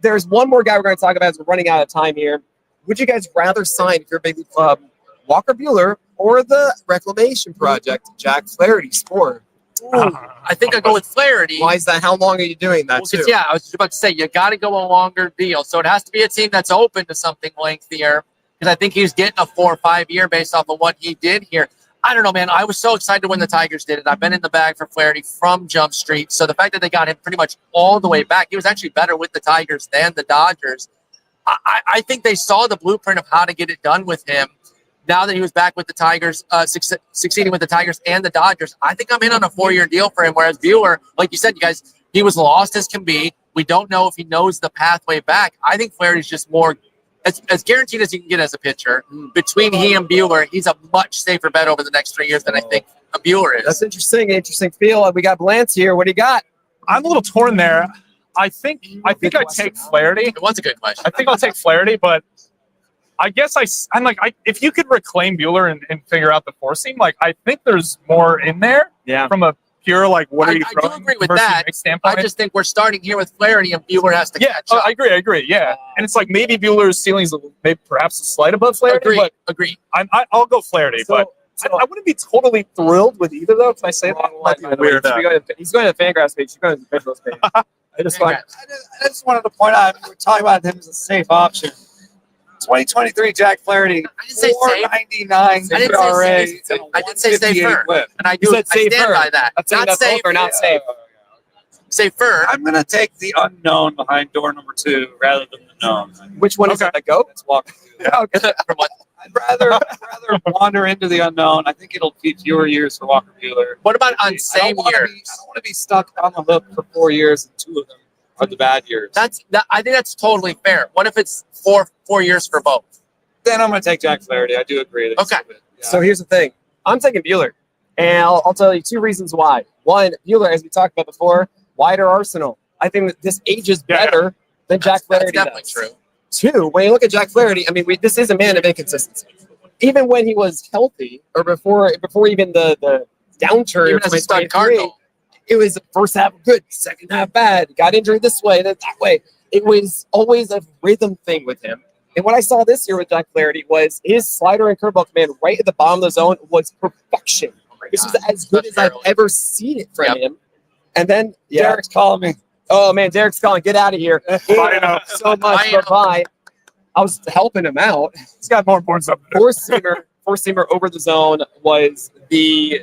Speaker 1: there's one more guy we're going to talk about as we're running out of time here. Would you guys rather sign, if you're a big league club, Walker Buehler or the Reclamation Project, Jack Flaherty score?
Speaker 2: I think I go with Flaherty.
Speaker 1: Why is that? How long are you doing that
Speaker 2: Well, 'cause,
Speaker 1: too?
Speaker 2: yeah, I was just about to say, you got to go a longer deal. So it has to be a team that's open to something lengthier because I think he's getting a 4 or 5 year based off of what he did here. I don't know, man. I was so excited when the Tigers did it. I've been in the bag for Flaherty from Jump Street. So the fact that they got him pretty much all the way back, he was actually better with the Tigers than the Dodgers. I think they saw the blueprint of how to get it done with him. Now that he was back with the Tigers, succeeding with the Tigers and the Dodgers, I think I'm in on a 4-year deal for him. Whereas Buehler, like you said, you guys, he was lost as can be. We don't know if he knows the pathway back. I think Flaherty's just more as guaranteed as you can get as a pitcher. Between he and Buehler, he's a much safer bet over the next 3 years than I think a Buehler is.
Speaker 1: That's interesting feel. We got Blance here. What do you got?
Speaker 3: I'm a little torn there. I think I'd take Flaherty.
Speaker 2: It was a good question.
Speaker 3: I think I'll take Flaherty, but I guess I'm like, if you could reclaim Buehler and figure out the four seam, like I think there's more in there.
Speaker 1: Yeah.
Speaker 3: From a pure like, what are you
Speaker 2: I do
Speaker 3: throwing?
Speaker 2: agree with
Speaker 3: versus
Speaker 2: that.
Speaker 3: mix standpoint.
Speaker 2: I just think we're starting here with Flaherty and Buehler has to catch up.
Speaker 3: I agree. Yeah, and it's like maybe Buehler's ceiling is maybe perhaps a slight above Flaherty, but
Speaker 2: Agree.
Speaker 3: I'll go Flaherty, but I wouldn't be totally thrilled with either though. Can I say that? Might be weird.
Speaker 1: He's going to the Fangraphs page. He's going to the Fangraphs page. I just want.
Speaker 4: I just wanted to point out, we're talking about him as a safe option. 2023 Jack Flaherty,
Speaker 2: I didn't say safe.
Speaker 4: 4.99
Speaker 2: I didn't say
Speaker 4: ERA,
Speaker 2: safe.
Speaker 4: and
Speaker 2: I did say
Speaker 4: 158
Speaker 2: safer.
Speaker 4: whip.
Speaker 2: And I
Speaker 1: You
Speaker 2: do.
Speaker 1: said
Speaker 2: I stand
Speaker 1: safer.
Speaker 2: by that.
Speaker 1: I'm saying
Speaker 2: Not
Speaker 1: that's
Speaker 2: safe.
Speaker 1: safe or not safe.
Speaker 2: Safer.
Speaker 4: I'm going to take the unknown behind door number 2 rather than the known.
Speaker 1: Which one is
Speaker 3: Okay.
Speaker 1: that? The goat?
Speaker 4: Let's walk.
Speaker 2: From what?
Speaker 4: I'd rather wander into the unknown. I think it'll be fewer years for Walker Buehler.
Speaker 2: What about on
Speaker 4: I
Speaker 2: same
Speaker 4: don't wanna
Speaker 2: year?
Speaker 4: be- I don't want to be stuck on the hook for 4 years, and 2 of them are the bad years.
Speaker 2: I think that's totally fair. What if it's four years for both?
Speaker 4: Then I'm going to take Jack Flaherty. I do agree.
Speaker 2: Okay.
Speaker 1: So here's the thing. I'm taking Buehler. And I'll tell you 2 reasons why. One, Buehler, as we talked about before, wider arsenal. I think that this ages better than Jack Flaherty
Speaker 2: That's definitely
Speaker 1: does.
Speaker 2: true.
Speaker 1: 2, when you look at Jack Flaherty, I mean, this is a man of inconsistency. Even when he was healthy, or before even the downturn
Speaker 2: Even
Speaker 1: of
Speaker 2: as a stud
Speaker 1: 2023,
Speaker 2: Cardinal.
Speaker 1: it was first half good, second half bad. Got injured this way, then that way. It was always a rhythm thing with him. And what I saw this year with Jack Flaherty was his slider and curveball command right at the bottom of the zone was perfection. This was as good as I've ever seen it from him. And then
Speaker 4: Derek's calling me.
Speaker 1: Oh man, Derek's calling. Get out of here.
Speaker 3: Bye now.
Speaker 1: So much.
Speaker 2: Bye now.
Speaker 1: Bye. I was helping him out.
Speaker 3: He's got more important stuff. to do.
Speaker 1: Four seamer over the zone was the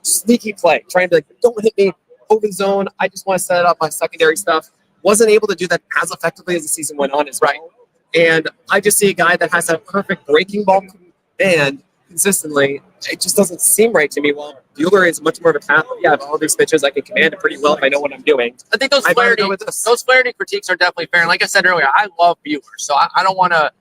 Speaker 1: sneaky play. Trying to be like, don't hit me over the zone. I just want to set up my secondary stuff. Wasn't able to do that as effectively as the season went on as well. And I just see a guy that has a perfect breaking ball command consistently, it just doesn't seem right to me. Well, Bueller is much more of a talent. Yeah, I have all these pitches. I can command it pretty well if I know what I'm doing.
Speaker 2: I think those
Speaker 1: I'd rather
Speaker 2: Flaherty,
Speaker 1: go with this.
Speaker 2: those Flaherty critiques are definitely fair. And like I said earlier, I love Bueller, so I don't want to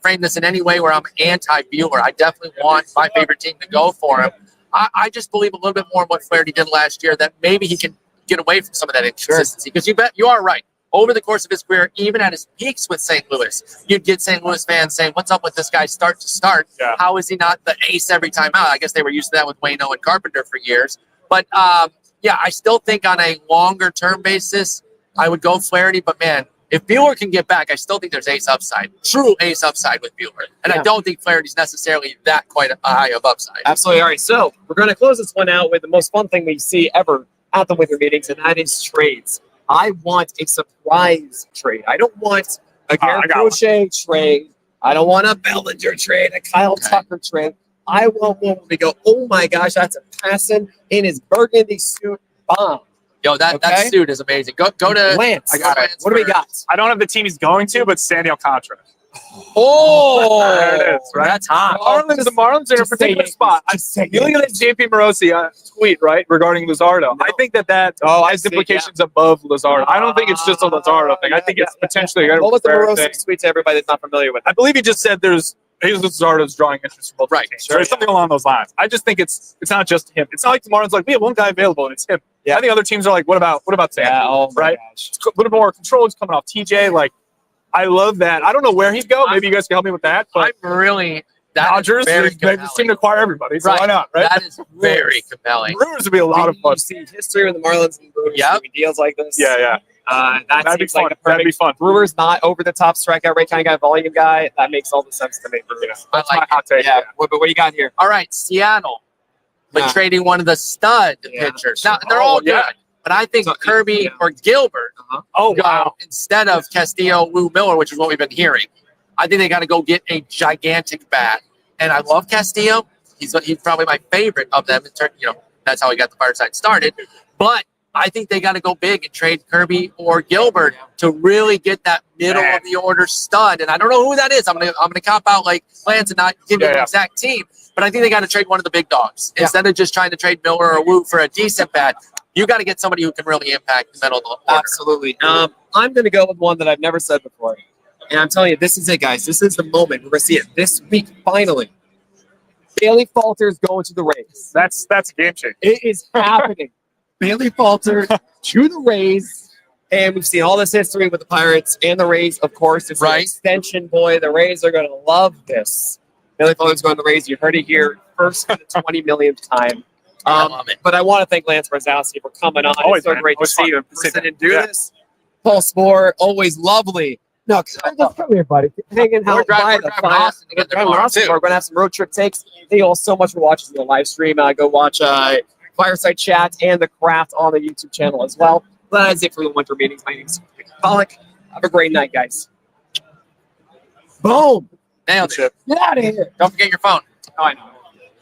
Speaker 2: frame this in any way where I'm anti-Bueller. I definitely want my favorite team to go for him. I just believe a little bit more in what Flaherty did last year, that maybe he can get away from some of that inconsistency. Because you are right. Over the course of his career, even at his peaks with St. Louis, you'd get St. Louis fans saying, what's up with this guy start to start?
Speaker 3: Yeah.
Speaker 2: How is he not the ace every time out? I guess they were used to that with Waino and Carpenter for years. But, yeah, I still think on a longer-term basis, I would go Flaherty. But, man, if Bueller can get back, I still think there's ace upside, true ace upside with Bueller. And I don't think Flaherty's necessarily that quite a high of upside.
Speaker 1: Absolutely. All right, so we're going to close this one out with the most fun thing we see ever at the winter meetings, and that is trades. I want a surprise trade. I don't want a Garrett Crochet trade. I don't want a Bellinger trade, a Kyle Tucker trade. I want one where we go, oh my gosh, that's a passing in his burgundy suit bomb.
Speaker 2: Yo, that suit is amazing. Go to
Speaker 1: Lance.
Speaker 3: I got it.
Speaker 1: What do we got?
Speaker 3: I don't have the team he's going to, but Sandy Alcantara.
Speaker 2: Oh,
Speaker 3: there it is, right?
Speaker 2: That's hot.
Speaker 3: The Marlins are in a particular spot. You look at JP Morosi tweet, right, regarding Luzardo. I think that has implications above Luzardo. I don't think it's just a Luzardo thing. I think it's potentially
Speaker 1: What was the Morosi tweet to everybody that's not familiar with it?
Speaker 3: I believe he just said Jesus Luzardo's drawing interest from both teams. Sure, something along those lines. I just think it's not just him. It's not like the Marlins like, we have one guy available and it's him. Yeah. I think other teams are like, what about Sandy?
Speaker 1: Yeah,
Speaker 3: right? It's a little more control. He's coming off TJ. Like, I love that. I don't know where he'd go. Maybe you guys can help me with that. But
Speaker 2: I'm really
Speaker 3: Dodgers, they just seem to acquire everybody. So why not, right?
Speaker 2: That is very compelling.
Speaker 3: Brewers would be a lot of fun.
Speaker 1: You see history with the Marlins and Brewers doing deals like this.
Speaker 3: Yeah.
Speaker 1: That'd be fun.
Speaker 3: Like that'd be fun.
Speaker 1: Brewers not over the top strikeout rate kind of guy, volume guy. That makes all the sense to me. Brewers.
Speaker 3: That's my hot take.
Speaker 1: Yeah. But what do you got here?
Speaker 2: All right, Seattle. But trading one of the stud pitchers. Now, they're all good. But I think Kirby or Gilbert instead of Castillo, Lou Miller, which is what we've been hearing. I think they got to go get a gigantic bat. And I love Castillo. He's probably my favorite of them. That's how he got the Fireside started. But I think they got to go big and trade Kirby or Gilbert to really get that middle of the order stud. And I don't know who that is. I'm gonna cop out like Lance and not give you an exact team. But I think they got to trade one of the big dogs instead of just trying to trade Miller or Wu for a decent bat. You got to get somebody who can really impact the middle of the order.
Speaker 1: Absolutely. I'm going to go with one that I've never said before. And I'm telling you, this is it, guys. This is the moment. We're going to see it this week, finally. Bailey Falter's going to the Rays.
Speaker 3: That's a game changer.
Speaker 1: It is happening. Bailey Falter to the Rays. And we've seen all this history with the Pirates and the Rays, of course. It's an extension, boy. The Rays are going to love this. Bailey Falter's going to the Rays. You heard it here first for the 20 millionth time.
Speaker 2: I love it.
Speaker 1: But I want to thank Lance Brzezowski for coming on. It's so great to see you in person and do this. Paul Spohr, always lovely. No, just come here, buddy. Hanging out by the fire. We're going to have some road trip takes. Thank you all so much for watching the live stream. Go watch Fireside Chat and The Craft on the YouTube channel as well. That's it for the winter meetings. My name is Pollack. Have a great night, guys. Boom.
Speaker 2: Nailed it.
Speaker 1: Get out of here.
Speaker 2: Don't forget your phone.
Speaker 1: Oh, I know.